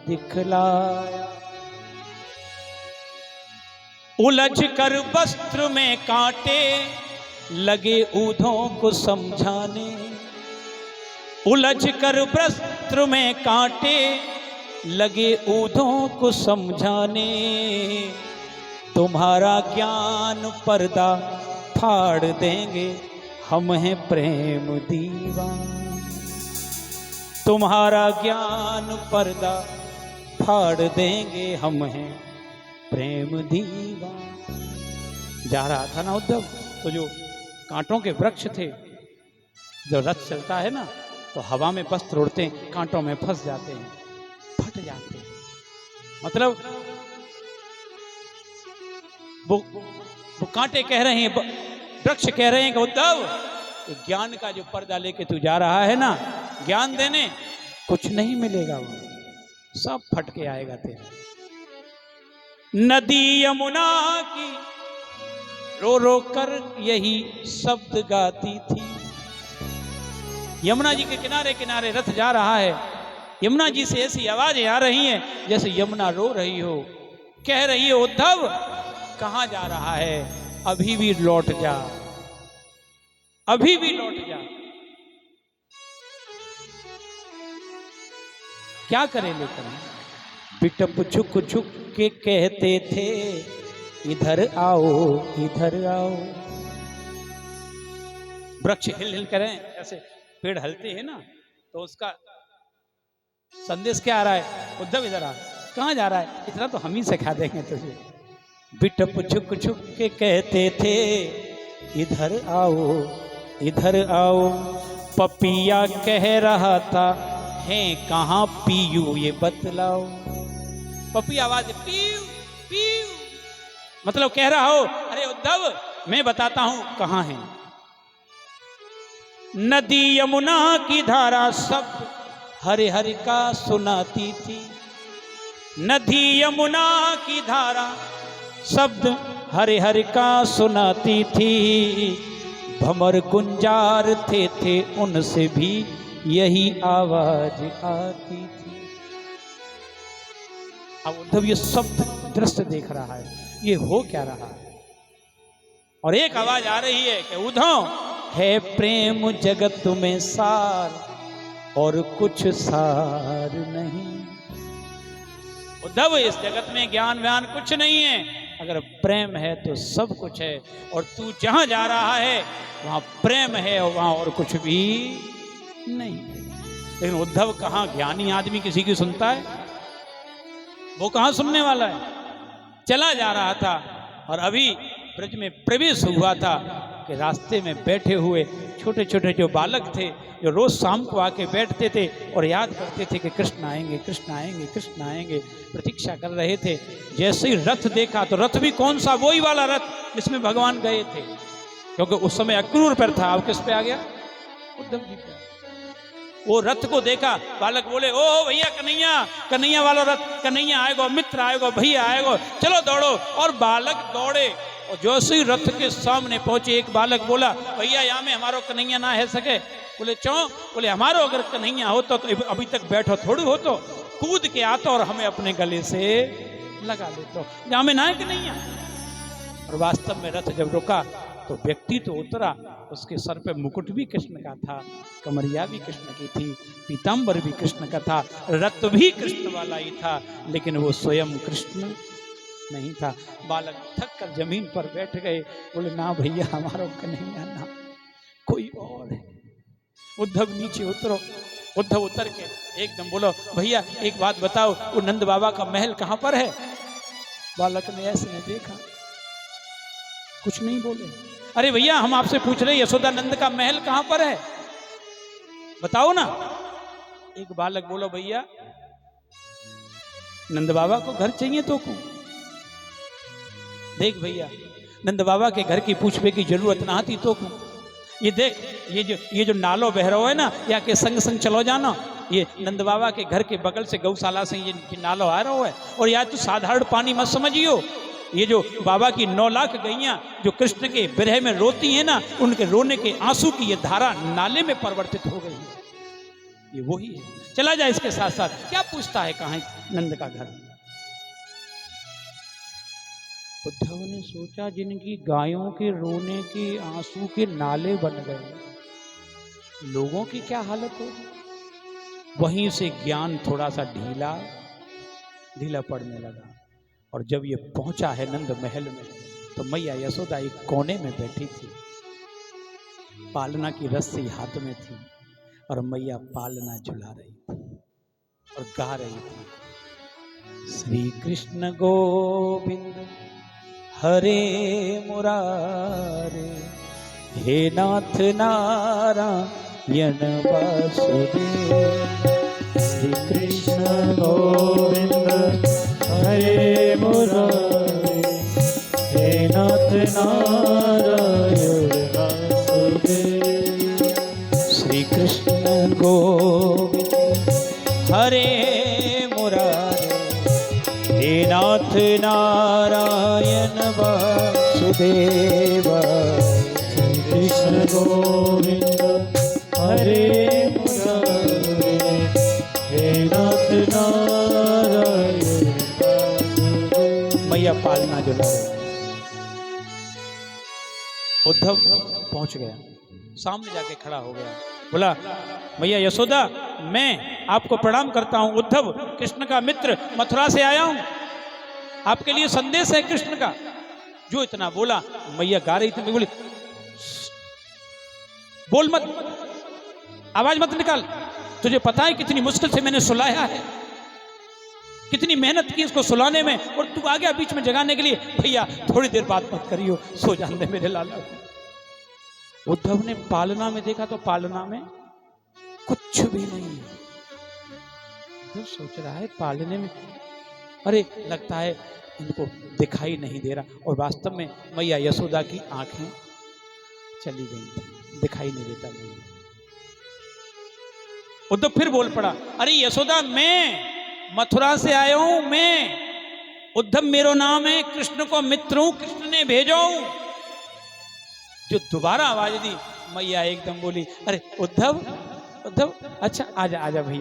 दिखलाया। उलझ कर वस्त्र में कांटे लगे ऊधों को समझाने, उलझ कर वस्त्र में कांटे लगे ऊधों को समझाने, तुम्हारा ज्ञान पर्दा फाड़ देंगे हम हैं प्रेम दीवान, तुम्हारा ज्ञान पर्दा फाड़ देंगे हम हैं प्रेम दीवान। जा रहा था ना उद्धव, तो जो कांटों के वृक्ष थे, जो रथ चलता है ना तो हवा में वस्त्र उड़ते हैं, कांटों में फंस जाते हैं, फट जाते हैं। मतलब वो कांटे कह रहे हैं, वृक्ष कह रहे हैं कि उद्धव ज्ञान का जो पर्दा लेके तू जा रहा है ना ज्ञान देने, कुछ नहीं मिलेगा, वो सब फट के आएगा तेरा। नदी यमुना की रो रो कर यही शब्द गाती थी। यमुना जी के किनारे किनारे रथ जा रहा है, यमुना जी से ऐसी आवाजें आ रही हैं जैसे यमुना रो रही हो, कह रही है उद्धव कहां जा रहा है, अभी भी लौट जा, अभी भी लौट जा। क्या करें लेकर, बिटप झुक झुक के कहते थे इधर आओ इधर आओ। वृक्ष हिल हिल करें, ऐसे पेड़ हलते हैं ना, तो उसका संदेश क्या आ रहा है, उद्धव इधर आ, कहां जा रहा है, इतना तो हम ही सिखा देंगे तुझे। बिटप झुक झुक के कहते थे इधर आओ इधर आओ, पपिया कह रहा था है कहां पीयू ये बतलाओ। पपी आवाज पीयू पीयू, मतलब कह रहा हो अरे उद्धव मैं बताता हूं कहां है। नदी यमुना की धारा शब्द हरे हरे का सुनाती थी, नदी यमुना की धारा शब्द हरे हरे का सुनाती थी, भमर गुंजार थे उनसे भी यही आवाज आती थी। अब उद्धव ये सब दृश्य देख रहा है, ये हो क्या रहा है, और एक आवाज आ रही है कि उद्धव है प्रेम जगत में सार और कुछ सार नहीं। उद्धव इस जगत में ज्ञान व्यान कुछ नहीं है, अगर प्रेम है तो सब कुछ है, और तू जहां जा रहा है वहां प्रेम है और वहां और कुछ भी नहीं। लेकिन उद्धव कहां, ज्ञानी आदमी किसी की सुनता है, वो कहां सुनने वाला है। चला जा रहा था और अभी ब्रज में प्रवेश हुआ था कि रास्ते में बैठे हुए छोटे छोटे जो बालक थे, जो रोज शाम को आके बैठते थे और याद करते थे कि कृष्ण आएंगे कृष्ण आएंगे कृष्ण आएंगे, प्रतीक्षा कर रहे थे। जैसे ही रथ देखा तो रथ भी कौन सा, वही वाला रथ जिसमें भगवान गए थे, क्योंकि उस समय अक्रूर पर था, अब किस पे आ गया, उद्धव जी पे। वो रथ को देखा, बालक बोले ओ भैया कन्हैया, कन्हैया वाला रथ, कन्हैया आएगो, मित्र आएगो, भैया आएगो, चलो दौड़ो। और बालक दौड़े और जैसे ही रथ के सामने पहुंचे एक बालक बोला भैया यहाँ में हमारो कन्हैया ना है सके। बोले क्यों? बोले हमारो अगर कन्हैया हो तो अभी तक बैठो थोड़ी हो, तो कूद के आता और हमें अपने गले से लगा लेते, यहाँ में ना है कन्हैया। और वास्तव में रथ जब रुका तो व्यक्ति तो उतरा, उसके सर पे मुकुट भी कृष्ण का था, कमरिया भी कृष्ण की थी, पीताम्बर भी कृष्ण का था, रथ भी कृष्ण वाला ही था, लेकिन वो स्वयं कृष्ण नहीं था। बालक थक कर जमीन पर बैठ गए, बोले ना भैया हमारा कन्हैया ना, कोई और है। उद्धव नीचे उतरो। उद्धव उतर के एकदम बोलो भैया एक बात बताओ, वो नंद बाबा का महल कहाँ पर है? बालक ने ऐसे देखा, कुछ नहीं बोले। अरे भैया हम आपसे पूछ रहे यशोदा नंद का महल कहां पर है, बताओ ना। एक बालक बोलो भैया नंद बाबा को घर चाहिए तो को देख भैया नंद बाबा के घर की पूछने की जरूरत ना थी तो को ये देख ये जो नालो बह रहा है ना, या के संग संग चलो जाना, ये नंद बाबा के घर के बगल से गौशाला से ये नालो आ रहा है। और या तो साधारण पानी मत समझियो, ये जो बाबा की 9 लाख गैया जो कृष्ण के विरह में रोती हैं ना, उनके रोने के आंसू की ये धारा नाले में परिवर्तित हो गई है। ये वही है, चला जा इसके साथ साथ। क्या पूछता है कहाँ है नंद का घर? उद्धव ने सोचा जिनकी गायों के रोने के आंसू के नाले बन गए, लोगों की क्या हालत होगी। वहीं से ज्ञान थोड़ा सा ढीला पड़ने लगा। और जब ये पहुंचा है नंद महल में, तो मैया यशोदा एक कोने में बैठी थी, पालना की रस्सी हाथ में थी, और मैया पालना झुला रही थी और गा रही थी, श्री कृष्ण गोविंद हरे मुरारे, हे नाथ नारायण वासुदेव। श्री कृष्ण गोविंद हरे मुरारे, हे नाथ नारायण वासुदेव। श्री कृष्ण गोविंद हरे मुरारे, हे नाथ नारायण वासुदेव। श्री कृष्ण गोविंद हरे मुरारे, हे नाथ नारायण वासुदेव। मैया पालना झुला रही। उद्धव पहुंच गया, सामने जाके खड़ा हो गया, बोला, मैया यशोदा, मैं आपको प्रणाम करता हूं। उद्धव कृष्ण का मित्र, मथुरा से आया हूं, आपके लिए संदेश है कृष्ण का। जो इतना बोला, मैया गा रही थी, बोली, बोल मत, आवाज मत निकाल, तुझे पता है कितनी मुश्किल से मैंने सुलाया है, कितनी मेहनत की इसको सुलाने में, और तू आ गया बीच में जगाने के लिए। भैया थोड़ी देर बात मत करियो, सो जान दे मेरे लाला। उद्धव ने पालना में देखा तो पालना में कुछ भी नहीं है। उद्धव सोच रहा है पालने में, अरे लगता है इनको दिखाई नहीं दे रहा, और वास्तव में मैया यशोदा की आंखें चली गई थी, दिखाई नहीं देता नहीं। उद्धव फिर बोल पड़ा, अरे यशोदा, मैं मथुरा से आया हूं, मैं उद्धव मेरो नाम है, कृष्ण को मित्र हूं, कृष्ण ने भेजो। जो दोबारा आवाज दी, मैया एकदम बोली, अरे उद्धव, उद्धव, अच्छा आजा आजा भैया।